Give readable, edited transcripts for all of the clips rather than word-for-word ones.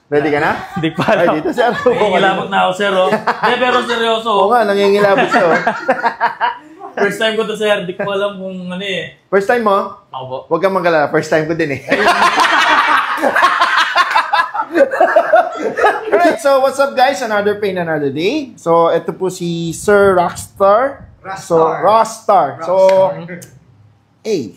Ready ka na? Hindi pa alam. Ay, dito sir. Nangingilabot na ako, sir. Oh. Hindi, pero seryoso. Oo nga, nangingilabot siya. First time ko to, sir. Hindi ko alam kung ano eh. First time mo? Ako po. Huwag kang magalala. First time ko din eh. Alright, so what's up guys? Another pain, another day. So, ito po si Sir Rockstar. Rockstar. So, hey.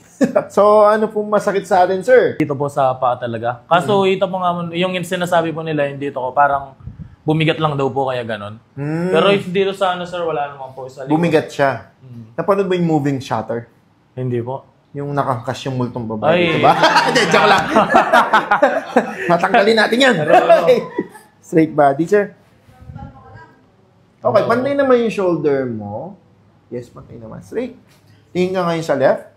So, ano po masakit sa atin, sir? Dito po sa paa talaga. Kaso, ito po nga, yung sinasabi po nila, hindi dito ko, parang bumigat lang daw po, kaya ganon. Pero if dito sa ano, sir, wala naman po. Sa Bumigat siya. Napanood mo yung moving shutter? Hindi po. Yung nakangkas yung multong babae, diba? Hindi, joke lang. Matanggalin natin yan. Straight body, sir. Okay, pantay naman yung shoulder mo. Yes, pantay naman. Straight. Tingin ka ngayon sa left.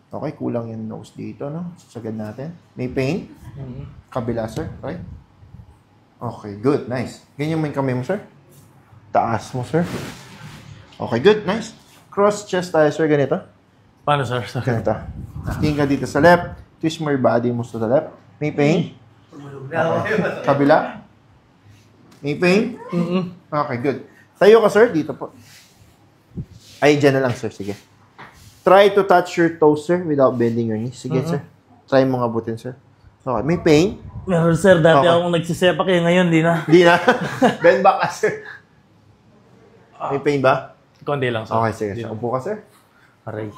Okay, kulang yung nose dito, no? Sagad natin. May pain? Kabila, sir. Right? Okay, good. Nice. Ganyan mo yung kamay mo, sir. Taas mo, sir. Okay, good. Nice. Cross chest tayo, sir. Ganito. Paano, sir? Ganito. Tingin ka dito sa left. Twist mo yung body mo sa left. May pain? Okay. Kabila? May pain? Okay, good. Tayo ka, sir. Dito po. Ay, dyan na lang, sir. Sige. Try to touch your toes, sir, without bending your knees. Sige, sir. Try mo nga butin, sir. Okay. May pain? Meron, sir. Dati akong nagsisepak eh. Ngayon, di na. Di na. Bend back ka, sir. May pain ba? Kundi lang, sir. Okay, sige. Upo ka, sir. Aray.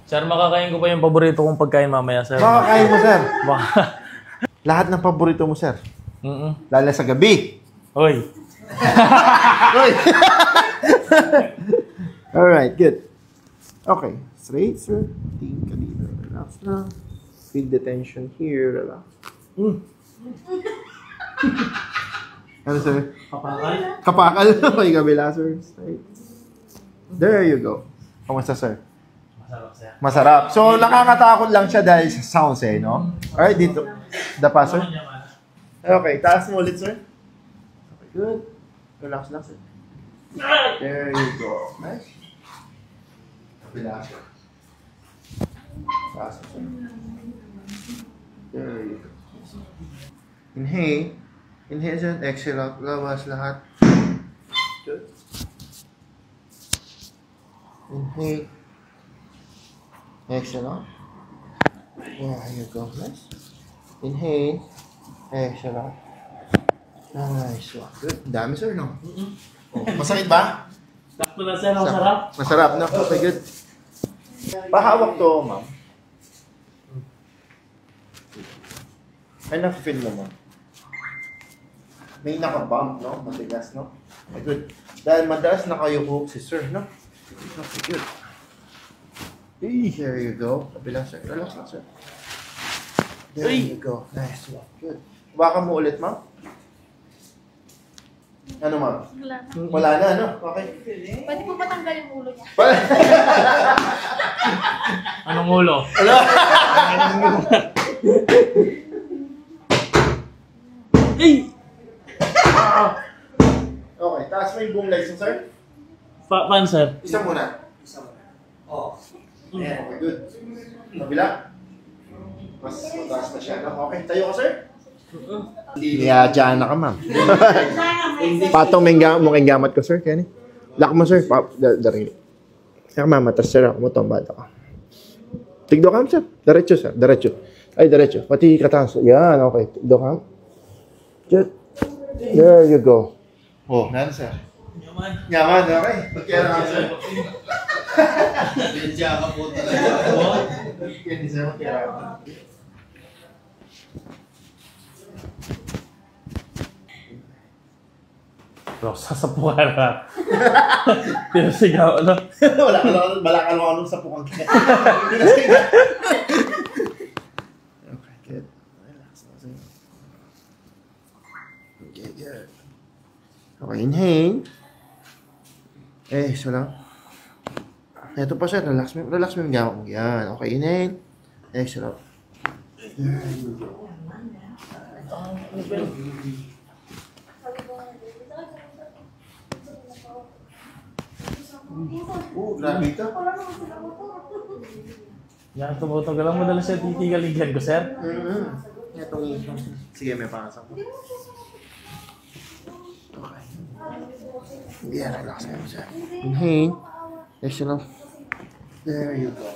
Sir, makakain ko pa yung paborito kong pagkain mamaya, sir. Makakain mo, sir. Baka. Lahat ng paborito mo, sir. Lalo sa gabi. Hoy. Hoy. Alright, good. Okay. Straight, sir. Tingin ka dito. Relax lang. Feel the tension here. Relax. Ano, sir? Kapakal? Kapakal. Okay, kabila, sir. Straight. There you go. Kamusta, sir? Masarap, sir. Masarap. So, nakakatakot lang siya dahil sa sounds eh, no? Alright, dito. Dapa, sir. Okay, taas mo ulit, sir. Okay, good. Relax lang, sir. There you go. Nice. Kabila, sir. Taas mo, sir. There you go. Inhale. Inhale, sir. Exhale out. Labas lahat. Good. Inhale. Exhale out. There you go. Nice. Inhale. Exhale out. Nice. Good. Dami, sir, no? Oh, masakit ba? Sakto na, sir. Masarap. Masarap, no? Okay, good. Pahawak to, ma'am. Ay, na-feel mo, ma'am. May nakabump, no? Matigas, no? Okay, good. Dahil madalas nakayuko si sir, no? Okay, good. Hey, there you go. Kabila, sir. Relax lang, sir. There you go. Nice one. Good. Baka mo ulit, ma'am? Ano, ma'am? Wala na. Wala na, ano? Okay. Pwede po matanggal yung ulo niya. Anong ulo? Hey! Okay, taas mo yung boom legs mo, sir. Paano, sir? Isa muna. Okay, good. Kabila. Mas mataas na siya, no? Okay, tayo ka, sir. Niyadyan na ka, ma'am. Patong mukhang gamat ko, sir. Kaya ni. Lock mo, sir. Daring. Kaya mamatas, sir. Ako mo itong bata ka. Tigdo ka, sir. Diretso, sir. Diretso. Ay, diretso. Pati kataas. Yan, okay. Tigdo ka. There you go. Oh, nan, sir. Yaman, okay. Magkira ka, sir. Pinadya ka po talaga. Yan, sir. Magkira ka. Bro, sasapukan ka. Pinasigaw, ano? Wala ka lang anong sapukan ka. Okay, good. Relax na, sir. Okay, good. Okay, inhale. So lang. Ito pa, sir. Relax mo yung gamit mo. Yan. Okay, inhale. Exhale out. There you go. Grabe ito. Yan, tumutugal lang madalas siya titigaligyan ko, sir. Itong sige, may pangasang ko. Okay. Yeah, relax na mo, sir. Inhale. Exhale. There you go.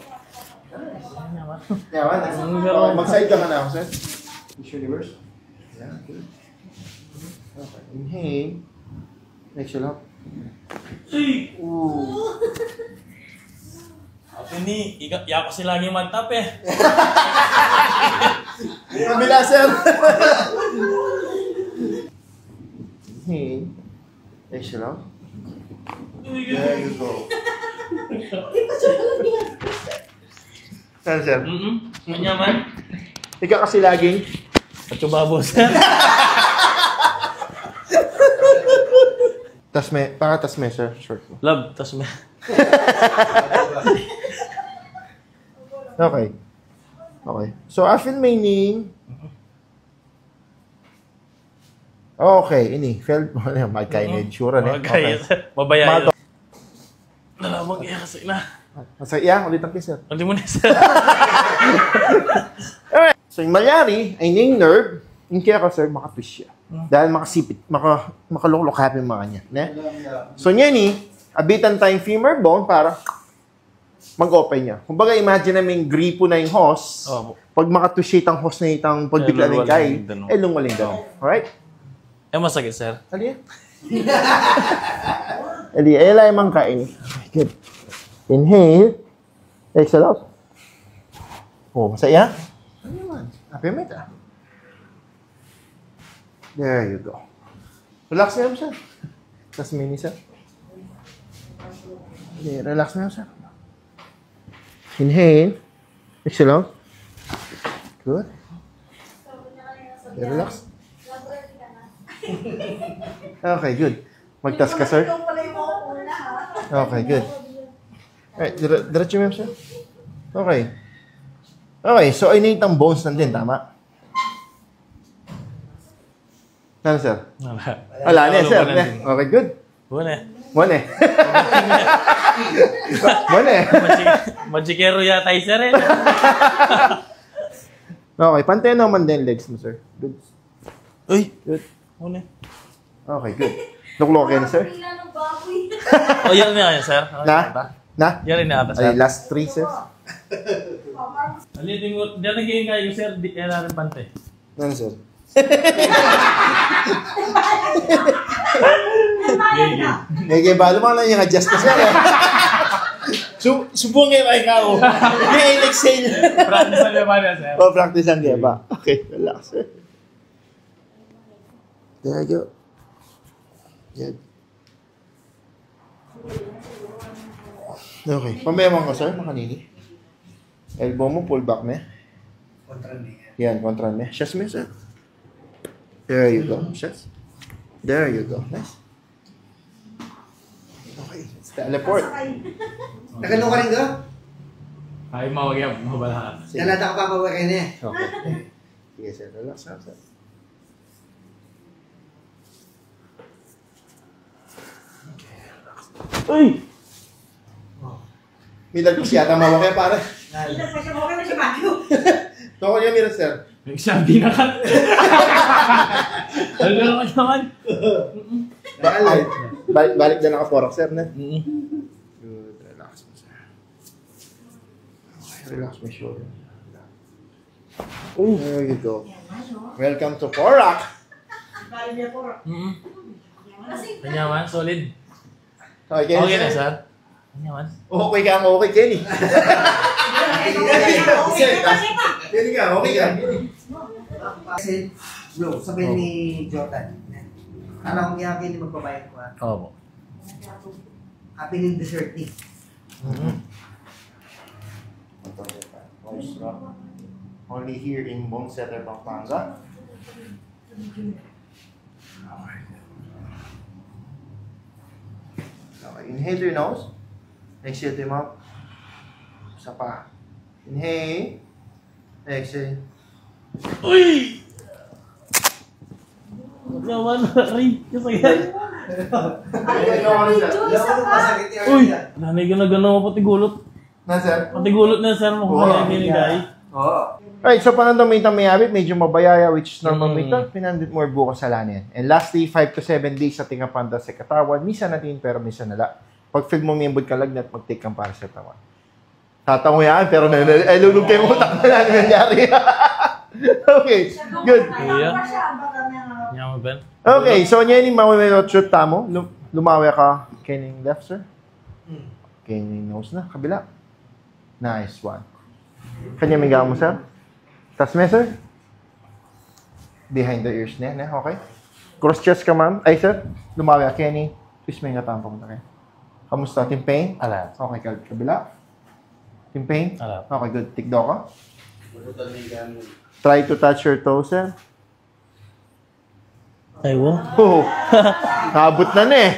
Yeah, okay, mag-side ka na ako, sir. Push reverse. Yeah, good. Okay, inhale. Exhale. Ooh. Ini, iya kasi lagi magtap eh. Kabila, sir. Inhale. Exhale. There you go. Sir, sir. Manyaman. Ikaw kasi laging Coba bos. Tasme, para tasme, sir. Short mo. Love, tas may. Okay. Okay. So, after meaning... Okay, ini. Felt mo na magkain sure na. Okay. Mabaya ito. Nalamang iya kasi na. Masaya, ulit ang kiss, sir. Hindi mo na sir. Alright. So, yung malyari, ay yung nerve, yung kaya ka, sir, makatwist siya. Dahil makasipit, makaluklok yung mga niya. Ne? So, niya ni, abitan tayong femur bone para mag-open niya. Kung baga, imagine namin gripo na yung hose, pag makatwist ang hose na itang pagbigla ng kay, lungwaling daw. Alright? Masakit, sir. Ali yan? Ali, ayala yung mga kain. Good. Inhale. Exhale out. Oh, masaya? Ano naman? Happy mo ito. There you go. Relax na yan, sir. Tas mini, sir. Okay, relax na yan, sir. Inhale. Exhale out. Good. Okay, relax. Okay, good. Magtas ka, sir. Okay, good. Alright, diretso mo, sir. Okay. Okay, so ay itang bones nandun, tama? Ano, sir? Wala na, sir. Okay, good. Wala. One eh. One eh. Magikero yata yung sir eh. Okay, pantay naman din legs mo, sir. Good. Uy. Good. Wala. Okay, good. Luklok yan, sir. O, yan na yan, sir. Na? Yan na ata, Ay, sir. last three, sir. Alitin mo, diyan nagiging kayo, sir. Di yan natin pante. Ano, sir? Gege, balo mo lang yung adjust na, sir. Subong kayo ba ikaw? May exhale. Practice na naman yan, sir. Practice ang ba? Okay, relax, sir. There you go. Good. Okay. Pambayamang ko, sir, makanini. Elbow mo, pull back me. Yan, kontra me. Chest me, sir. There you go. Chest. There you go. Nice. Okay, let's teleport. Nakano ka rin ka? Ay, mawag mabalahan. Dalata ka pa mawag kayo niya. Okay. Sige, sir. Relax, sir. Uy! May lagos yata mawag kaya, pare. Kasi mawag na si Matthew. Toko niya, mira, sir. Nagsabi na ka. Ano ka naman? Balik na nakaporok, sir, na. Good. Relax mo, sir. Okay, relax my shoulder. There you go. Welcome to Porak. Kanyaman, solid. Okay, Okay na, sir. sir. Kanyaman. Okay ka, okay, Kenny. Kenny ka, okay ka. Kasi, bro, sabihin ni Jordan. Alam kong yakin ni magbabayad ko ha. Oo. Happy ng dessert ni. Only here in Bonsetter, Pampanga. Okay, inhale through your nose. Exhale through your mouth. Isa pa. Inhale. Exhale. Uy! Kanyaman, Ray. Kasagyan. Uy! Nanay ka na gano'n pati gulot. Na, sir? Pati gulot na, sir. Mukhang kaya binigay. Oo. Alright, so panandang may tamayabit, medyo mabayaya, which is normal may pinandit more bukas sa lanin. And lastly, 5 to 7 days sa tingapanda sa katawan. Misa natin, pero misa nala. Pag feel mo miyembod ka lagnat, mag-take kang para sa tawan. Tatango yan, pero lulog kayo mo utak na lang nangyari. Okay, good. Okay, so niya yung mawawala shoot tamo. Lumawi ka kaning left, sir. Kaning nose na, kabila. Nice one. Kanya may mo, sir. Tas me, sir. Behind the ears na, okay. Cross chest ka, ma'am. Ay, sir. Lumawi ka kaning. Please may ngatampang na kayo. Kamusta? Team pain? Ala. Okay, kabila. Team pain? Ala. Okay, good. Tikdo ka. Try to touch your toes, sir. Ay, wow. Oh, nakabot na eh.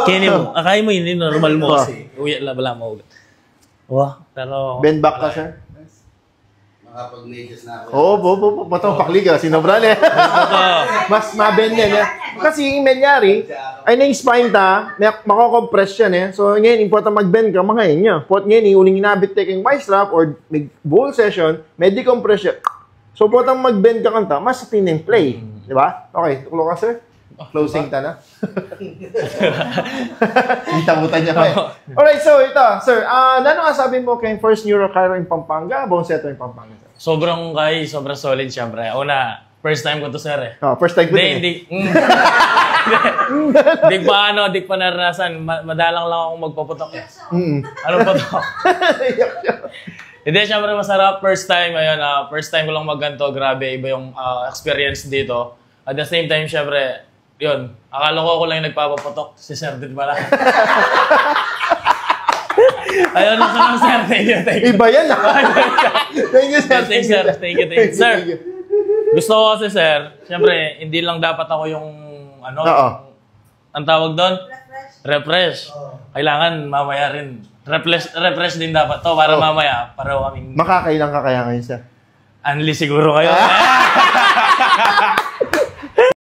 Kini mo, akay mo yun, normal mo kasi. Uya, wala mo. Wah, pero... Bend back ka, sir. Makapag-medyas na ako. Oo, matang pakliga. Sinobra na. Mas mabend yan. Kasi yung menyari, ay na-spine ta, makakompress yan eh. So ngayon, important mag-bend ka, mga yun niya. Pot ngayon, uling inabit taking wide strap or ball session, may decompress yan. So potang mag-bend ka kanta, mas tining play. Di ba? Okay, tulo ka, sir. Closing ta na. Hitamutan niya pa eh. Alright, so ito, sir. Ano nga sabi mo kay first neurochiro in Pampanga, bone setter in Pampanga, sir? Sobrang solid syempre. Una, first time ko to, sir eh. Oh, first time ko din. Hindi pa naranasan. Madalang lang akong magpaputok eh. Ano putok? Hindi, syempre masarap. First time, ayun, first time ko lang magganto. Grabe, iba yung experience dito. At the same time, syempre, yun, akala ko ako lang yung nagpapaputok. Si Sir din pala. Ayun, masarap, sir. Thank you. Iba yan, ha? Thank you, sir. Thank you, sir. Sir, gusto ko kasi, sir, syempre, hindi lang dapat ako yung, ang tawag doon? Refresh. Kailangan mamaya rin. Refresh din dapat to para mamaya, para kaming... Makakailang ka kaya ngayon, sir? Unli siguro kayo.